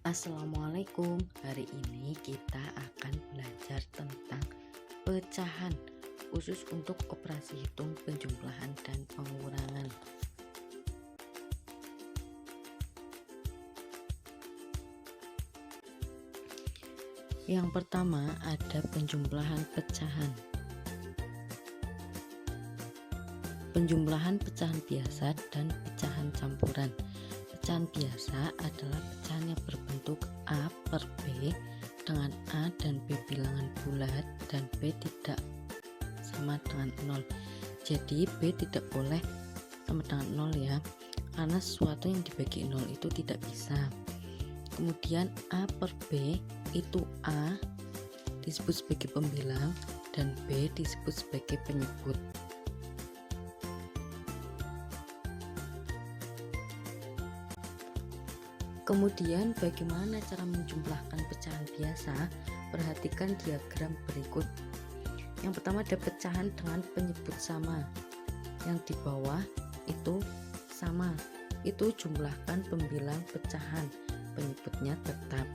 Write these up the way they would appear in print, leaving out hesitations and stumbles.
Assalamualaikum. Hari ini kita akan belajar tentang pecahan khusus untuk operasi hitung penjumlahan dan pengurangan. Yang pertama ada penjumlahan pecahan. Penjumlahan pecahan biasa dan pecahan campuran. Pecahan biasa adalah pecahan yang berbentuk A per B dengan A dan B bilangan bulat dan B tidak sama dengan 0. Jadi B tidak boleh sama dengan 0 ya, karena sesuatu yang dibagi 0 itu tidak bisa. Kemudian A per B itu A disebut sebagai pembilang dan B disebut sebagai penyebut. Kemudian bagaimana cara menjumlahkan pecahan biasa? Perhatikan diagram berikut. Yang pertama ada pecahan dengan penyebut sama. Yang di bawah itu sama. Itu jumlahkan pembilang pecahan. Penyebutnya tetap.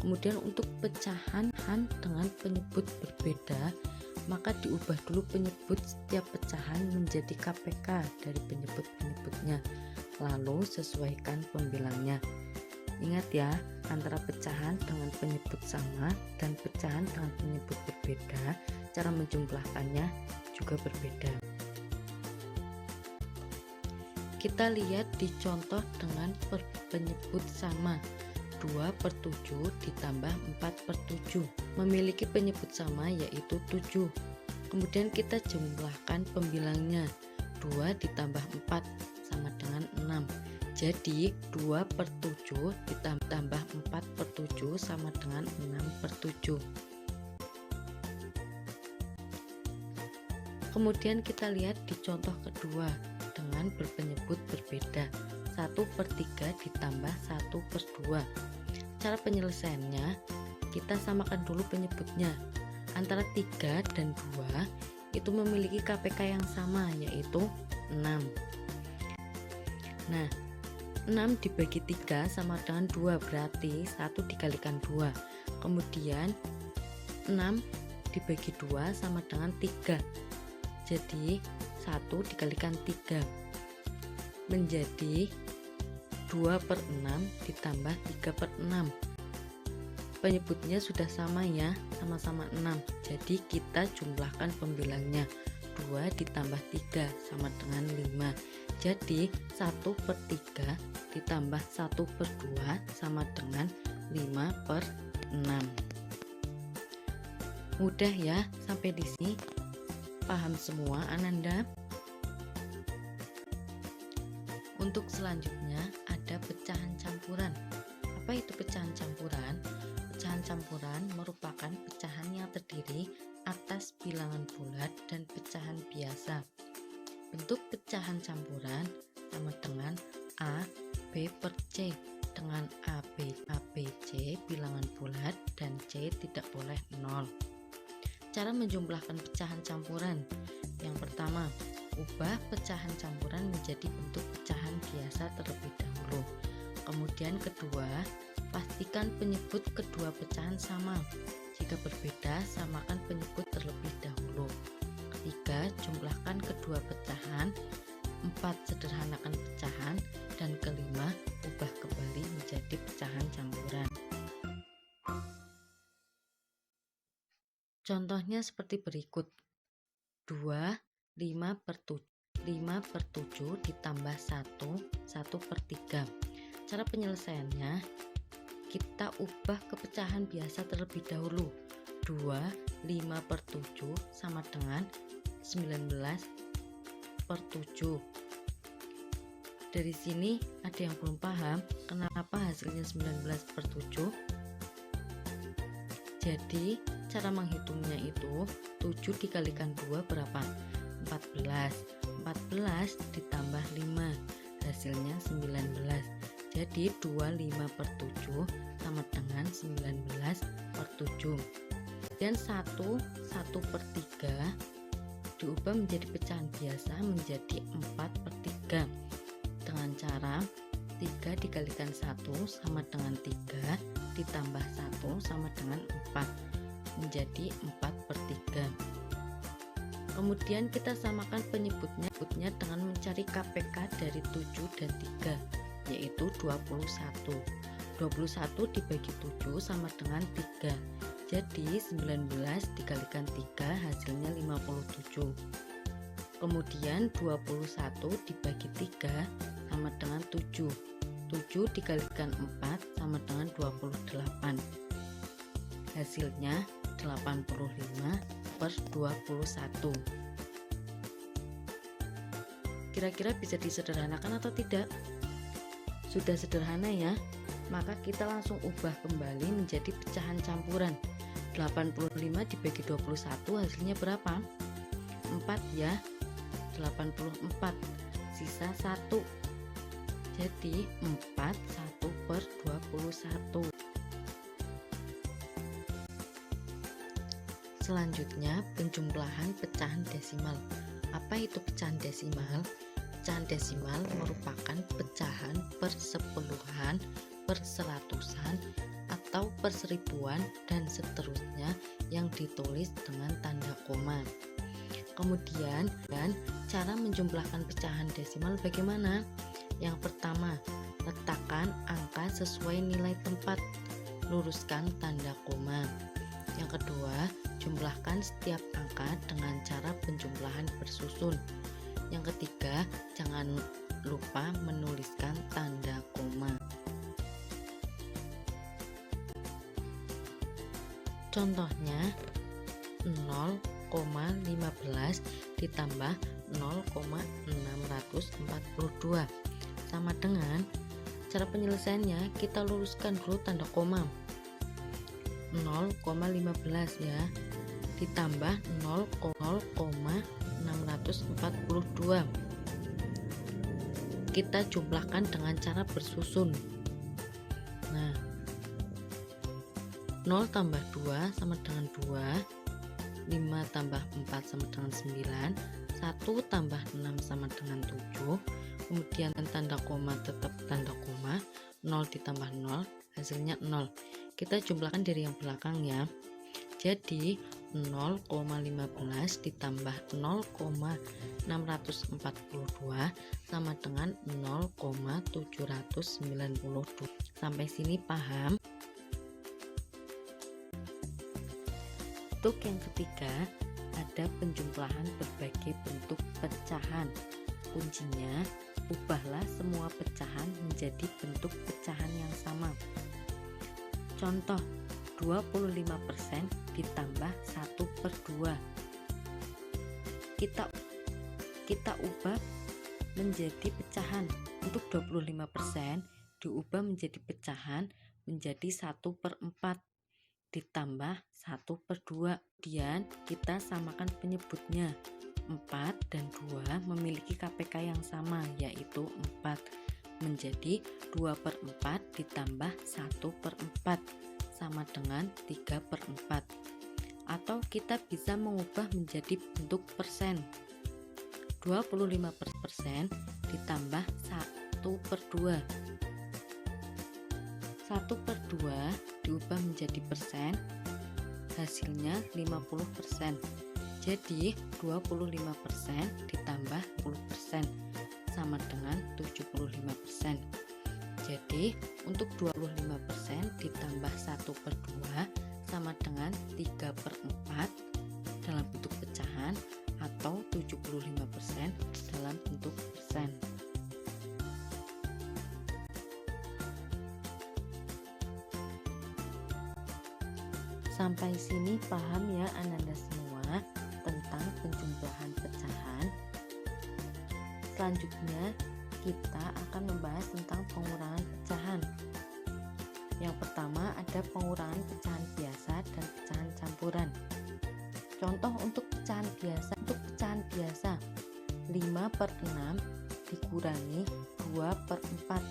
Kemudian untuk pecahan dengan penyebut berbeda, maka diubah dulu penyebut setiap pecahan menjadi KPK dari penyebut-penyebutnya. Lalu sesuaikan pembilangnya. Ingat ya, antara pecahan dengan penyebut sama dan pecahan dengan penyebut berbeda, cara menjumlahkannya juga berbeda. Kita lihat di contoh dengan penyebut sama. 2/7 ditambah 4/7 memiliki penyebut sama yaitu 7. Kemudian kita jumlahkan pembilangnya. 2 ditambah 4 sama dengan 6. Jadi 2/7 ditambah 4/7 sama dengan 6/7. Kemudian kita lihat di contoh kedua dengan berpenyebut berbeda. 1/3 ditambah 1/2. Cara penyelesaiannya, kita samakan dulu penyebutnya. Antara 3 dan 2 itu memiliki KPK yang sama yaitu 6. Nah, 6 dibagi 3 sama dengan 2, berarti 1 dikalikan 2. Kemudian 6 dibagi 2 sama dengan 3. Jadi 1 dikalikan 3 menjadi 2/6 ditambah 3/6. Penyebutnya sudah sama ya, sama-sama 6. Jadi kita jumlahkan pembilangnya. 2 ditambah 3 sama dengan 5. Jadi 1/3 ditambah 1/2 sama dengan 5/6. Mudah ya, sampai di sini paham semua Ananda? Untuk selanjutnya ada pecahan campuran. Apa itu pecahan campuran? Pecahan campuran merupakan pecahan yang terdiri atas bilangan bulat dan pecahan biasa. Bentuk pecahan campuran sama dengan A, B per C dengan A, B, C bilangan bulat dan C tidak boleh 0. Cara menjumlahkan pecahan campuran. Yang pertama, ubah pecahan campuran menjadi bentuk pecahan biasa terlebih dahulu. Kemudian kedua, pastikan penyebut kedua pecahan sama. Jika berbeda, samakan penyebut terlebih dahulu. Ketiga, jumlahkan kedua pecahan. 4, sederhanakan pecahan. Dan kelima, ubah kembali menjadi pecahan campuran. Contohnya seperti berikut. 2, 5/7 ditambah 1/3. Cara penyelesaiannya, kita ubah ke pecahan biasa terlebih dahulu. 2, 5/7 sama dengan 19/7. Dari sini ada yang belum paham kenapa hasilnya 19/7. Jadi cara menghitungnya itu 7 dikalikan 2 berapa? 14. 14 ditambah 5 hasilnya 19. Jadi 25/7 sama dengan 19/7. Dan 1/3 diubah menjadi pecahan biasa menjadi 4/3 dengan cara 3 dikalikan 1 sama dengan 3 ditambah 1 sama dengan 4, menjadi 4/3. Kemudian kita samakan penyebutnya dengan mencari KPK dari 7 dan 3, yaitu 21. 21 dibagi 7 sama dengan 3. Jadi 19 dikalikan 3 hasilnya 57. Kemudian 21 dibagi 3 sama dengan 7. 7 dikalikan 4 sama dengan 28. Hasilnya 85/21. Kira-kira bisa disederhanakan atau tidak? Sudah sederhana ya? Maka kita langsung ubah kembali menjadi pecahan campuran. 85 dibagi 21 hasilnya berapa? 4 ya. 84, sisa 1. Jadi 4 1/21. Selanjutnya penjumlahan pecahan desimal. Apa itu pecahan desimal? Pecahan desimal merupakan pecahan persepuluhan, perseratusan, atau perseribuan dan seterusnya yang ditulis dengan tanda koma. Kemudian cara menjumlahkan pecahan desimal bagaimana? Yang pertama, letakkan angka sesuai nilai tempat, luruskan tanda koma. Yang kedua, jumlahkan setiap angka dengan cara penjumlahan bersusun. Yang ketiga, jangan lupa menuliskan tanda koma. Contohnya 0,15 ditambah 0,642 sama dengan, cara penyelesaiannya kita luruskan dulu tanda koma. 0,15 ya ditambah 0,642 kita jumlahkan dengan cara bersusun. Nah, 0 tambah 2 sama dengan 2, 5 tambah 4 sama dengan 9, 1 tambah 6 sama dengan 7, kemudian tanda koma tetap tanda koma, 0 ditambah 0 hasilnya 0. Kita jumlahkan dari yang belakang ya. Jadi 0,15 ditambah 0,642 sama dengan 0,792. Sampai sini paham? Untuk yang ketiga, ada penjumlahan berbagai bentuk pecahan. Kuncinya, ubahlah semua pecahan menjadi bentuk pecahan yang sama. Contoh, 25% ditambah 1/2. Kita ubah menjadi pecahan. Untuk 25% diubah menjadi pecahan menjadi 1/4 ditambah 1/2. Kemudian kita samakan penyebutnya. 4 dan 2 memiliki KPK yang sama, yaitu 4, menjadi 2/4 ditambah 1/4 sama dengan 3/4. Atau kita bisa mengubah menjadi bentuk persen. 25% ditambah 1/2. 1/2 diubah menjadi persen, hasilnya 50%. Jadi 25% ditambah 10% sama dengan 75%. Jadi untuk 25% ditambah 1/2 sama dengan 3/4 dalam bentuk pecahan atau 75% dalam bentuk persen. Sampai sini paham ya Ananda semua tentang penjumlahan pecahan. Selanjutnya kita akan membahas tentang pengurangan pecahan. Yang pertama ada pengurangan pecahan biasa dan pecahan campuran. Contoh untuk pecahan biasa. Untuk pecahan biasa 5/6 dikurangi 2/4.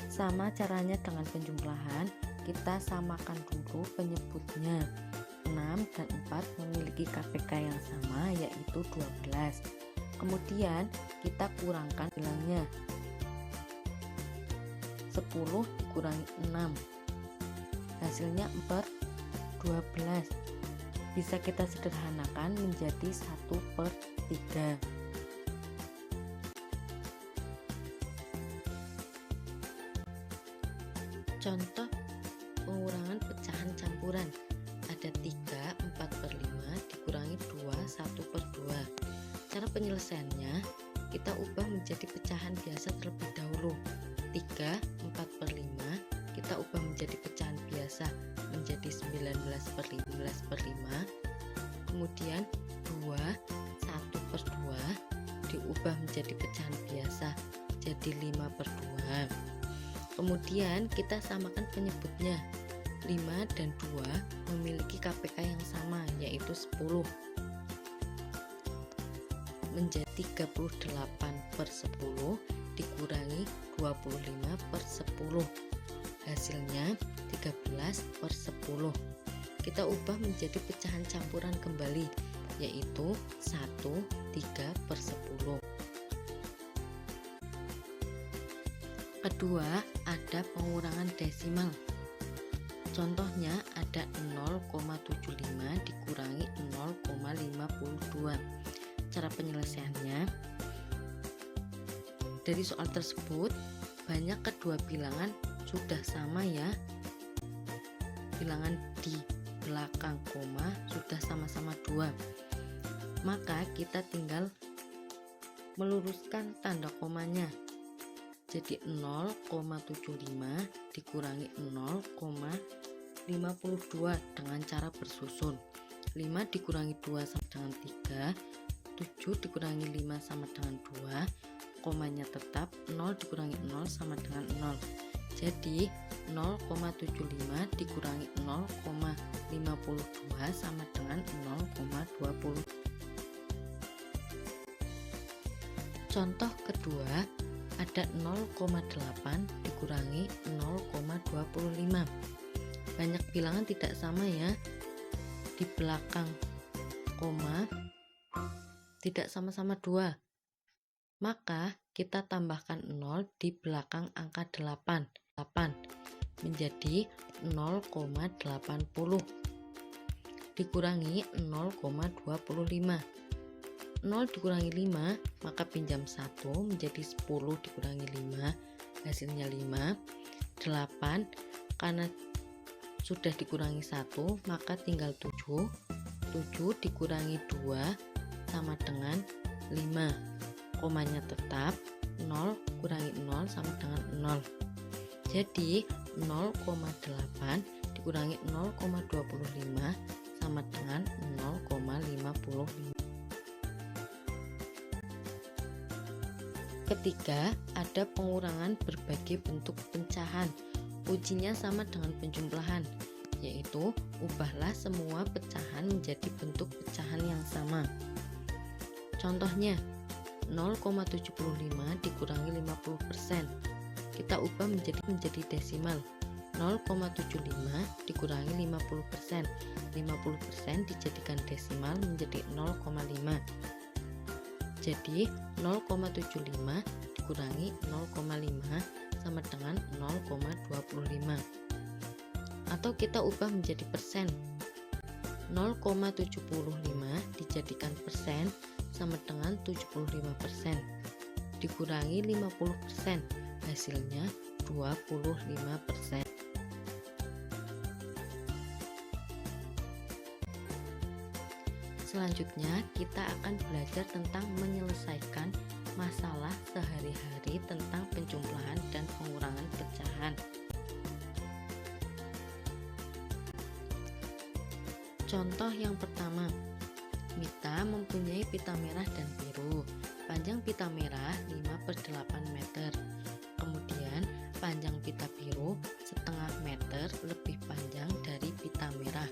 Sama caranya dengan penjumlahan, kita samakan dulu penyebutnya. 6 dan 4 memiliki KPK yang sama, yaitu 12. Kemudian kita kurangkan bilangnya. 10 dikurangi 6, hasilnya 4/12. Bisa kita sederhanakan menjadi 1/3. Contoh pengurangan pecahan campuran. Ada 3, 4/5 dikurangi 2, 1/2. Cara penyelesaiannya, kita ubah menjadi pecahan biasa terlebih dahulu. 3, 4/5 kita ubah menjadi pecahan biasa menjadi 19/15/5. Kemudian 2, 1/2 diubah menjadi pecahan biasa jadi 5/2. Kemudian kita samakan penyebutnya. 5 dan 2 memiliki KPK yang sama, yaitu 10, menjadi 38/10 dikurangi 25/10, hasilnya 13/10. Kita ubah menjadi pecahan campuran kembali, yaitu 1, 3/10. Kedua, ada pengurangan desimal. Contohnya ada 0,75 dikurangi 0,52. Cara penyelesaiannya, dari soal tersebut banyak kedua bilangan sudah sama ya. Bilangan di belakang koma sudah sama-sama 2. Maka kita tinggal meluruskan tanda komanya. Jadi 0,75 dikurangi 0,52 dengan cara bersusun. 5 dikurangi 2 sama dengan 3, 7 dikurangi 5 sama dengan 2, komanya tetap, 0 dikurangi 0 sama dengan 0. Jadi 0,75 dikurangi 0,52 sama dengan 0,20. Contoh kedua, ada 0,8 dikurangi 0,25. Banyak bilangan tidak sama ya. Di belakang koma tidak sama-sama 2. Maka kita tambahkan 0 di belakang angka 8 menjadi 0,80 dikurangi 0,25. 0 dikurangi 5, maka pinjam 1 menjadi 10 dikurangi 5, hasilnya 5. 8, karena sudah dikurangi 1, maka tinggal 7. 7 dikurangi 2 sama dengan 5, komanya tetap, 0 kurangi 0 sama dengan 0. Jadi 0,8 dikurangi 0,25 sama dengan 0,55. Ketiga, ada pengurangan berbagai bentuk pecahan. Ujinya sama dengan penjumlahan, yaitu ubahlah semua pecahan menjadi bentuk pecahan yang sama. Contohnya, 0,75 dikurangi 50%. Kita ubah menjadi desimal. 0,75 dikurangi 50%. 50% dijadikan desimal menjadi 0,5. Jadi 0,75 dikurangi 0,5 sama dengan 0,25. Atau kita ubah menjadi persen. 0,75 dijadikan persen sama dengan 75%. Dikurangi 50%, hasilnya 25%. Selanjutnya kita akan belajar tentang menyelesaikan masalah sehari-hari tentang penjumlahan dan pengurangan pecahan. Contoh yang pertama, Mita mempunyai pita merah dan biru. Panjang pita merah 5/8 meter. Kemudian panjang pita biru setengah meter lebih panjang dari pita merah.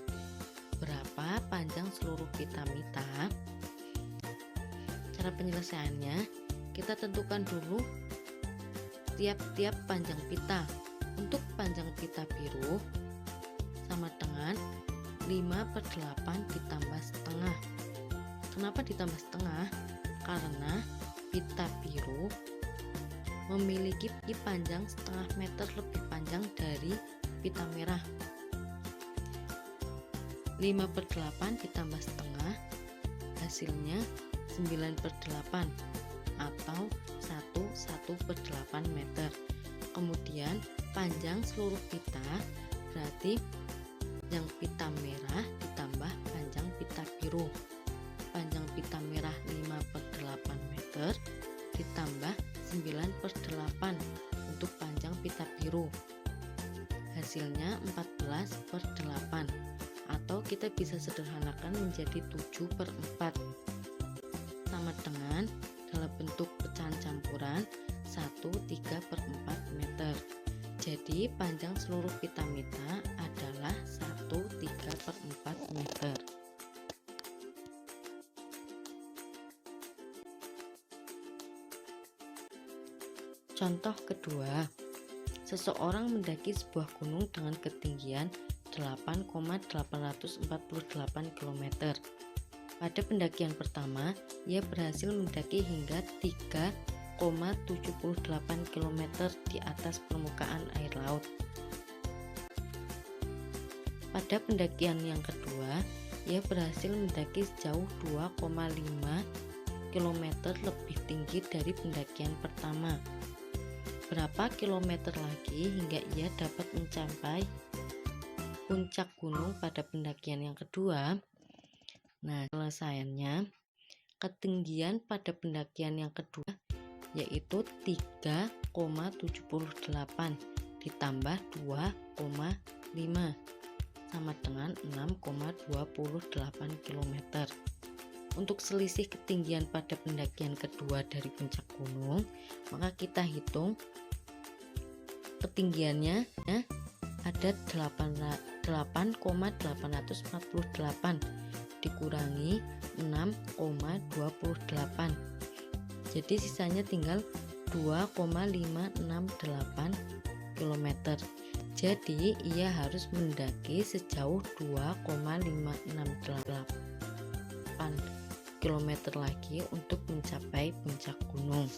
Berapa panjang seluruh pita Mita? Cara penyelesaiannya, kita tentukan dulu tiap-tiap panjang pita. Untuk panjang pita biru sama dengan 5/8 ditambah setengah. Kenapa ditambah setengah? Karena pita biru memiliki panjang setengah meter lebih panjang dari pita merah. 5/8 ditambah setengah, hasilnya 9/8 atau 1/8 meter. Kemudian panjang seluruh pita berarti panjang pita merah ditambah panjang pita biru. Panjang pita merah 5/8 meter ditambah 9/8 untuk panjang pita biru. Hasilnya 14/8 atau kita bisa sederhanakan menjadi 7/4 sama dengan dalam bentuk pecahan campuran 1/3/4 meter. Jadi panjang seluruh pita mita adalah 1/3/4 meter. Contoh kedua, seseorang mendaki sebuah gunung dengan ketinggian 8,848 km. Pada pendakian pertama, ia berhasil mendaki hingga 3,78 km di atas permukaan air laut. Pada pendakian yang kedua, ia berhasil mendaki sejauh 2,5 km lebih tinggi dari pendakian pertama. Berapa kilometer lagi hingga ia dapat mencapai puncak gunung pada pendakian yang kedua? Nah, penyelesaiannya, ketinggian pada pendakian yang kedua yaitu 3,78 ditambah 2,5 sama dengan 6,28 km. Untuk selisih ketinggian pada pendakian kedua dari puncak gunung, maka kita hitung ketinggiannya ada 8,848 dikurangi 6,28. Jadi sisanya tinggal 2,568 km. Jadi ia harus mendaki sejauh 2,568 km lagi untuk mencapai puncak gunung.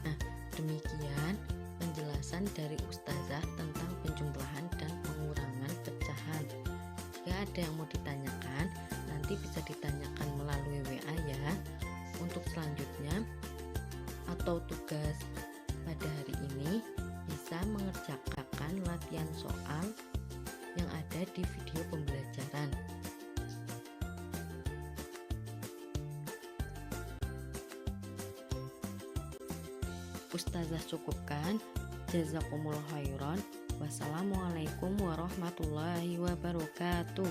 Nah, demikian penjelasan dari Ustazah tentang penjumlahan dan pengurangan pecahan. Jika ada yang mau ditanyakan, nanti bisa ditanyakan melalui WA ya. Untuk selanjutnya atau tugas pada hari ini bisa mengerjakan latihan soal yang ada di video pembelajaran. Ustazah cukupkan. Jazakumullah khairan. Wassalamualaikum warahmatullahi wabarakatuh.